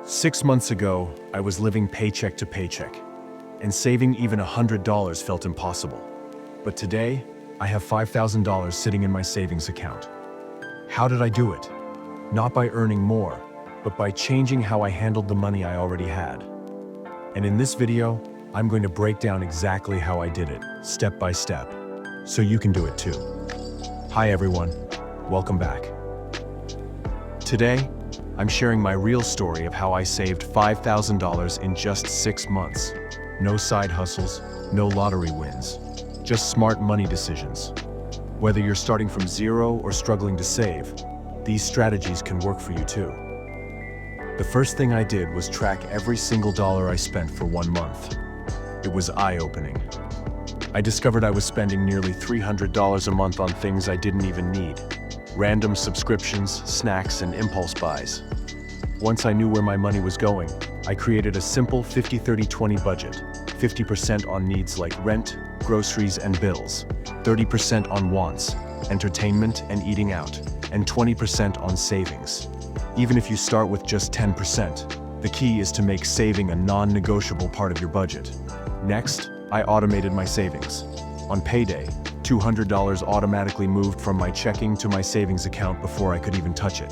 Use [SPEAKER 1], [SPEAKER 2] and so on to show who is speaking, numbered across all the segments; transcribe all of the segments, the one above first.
[SPEAKER 1] 6 months ago, I was living paycheck to paycheck, and saving even $100 felt impossible. But today, I have $5,000 sitting in my savings account. How did I do it? Not by earning more, but by changing how I handled the money I already had. And in this video, I'm going to break down exactly how I did it, step by step, so you can do it too. Hi everyone, welcome back. Today, I'm sharing my real story of how I saved $5,000 in just 6 months. No side hustles, no lottery wins, just smart money decisions. Whether you're starting from zero or struggling to save, these strategies can work for you too. The first thing I did was track every single dollar I spent for 1 month. It was eye-opening. I discovered I was spending nearly $300 a month on things I didn't even need. Random subscriptions, snacks, and impulse buys. Once I knew where my money was going, I created a simple 50-30-20 budget. 50% on needs like rent, groceries, and bills. 30% on wants, entertainment and eating out. And 20% on savings. Even if you start with just 10%, the key is to make saving a non-negotiable part of your budget. Next, I automated my savings. On payday, $200 automatically moved from my checking to my savings account before I could even touch it.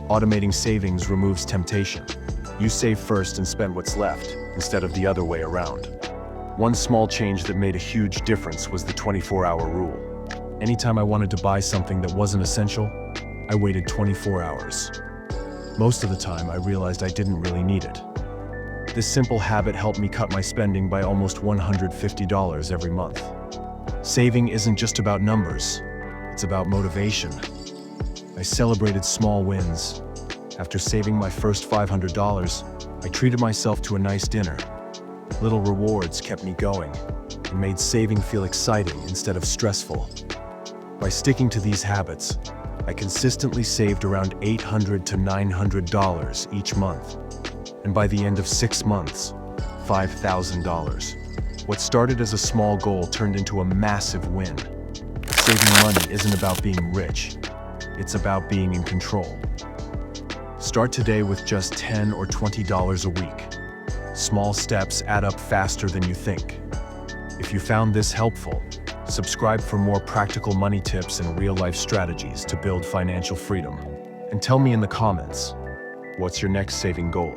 [SPEAKER 1] Automating savings removes temptation. You save first and spend what's left, instead of the other way around. One small change that made a huge difference was the 24-hour rule. Anytime I wanted to buy something that wasn't essential, I waited 24 hours. Most of the time, I realized I didn't really need it. This simple habit helped me cut my spending by almost $150 every month. Saving isn't just about numbers, it's about motivation. I celebrated small wins. After saving my first $500, I treated myself to a nice dinner. Little rewards kept me going and made saving feel exciting instead of stressful. By sticking to these habits, I consistently saved around $800 to $900 each month. And by the end of 6 months, $5,000. What started as a small goal turned into a massive win. Saving money isn't about being rich, it's about being in control. Start today with just $10 or $20 a week. Small steps add up faster than you think. If you found this helpful, subscribe for more practical money tips and real-life strategies to build financial freedom. And tell me in the comments, what's your next saving goal?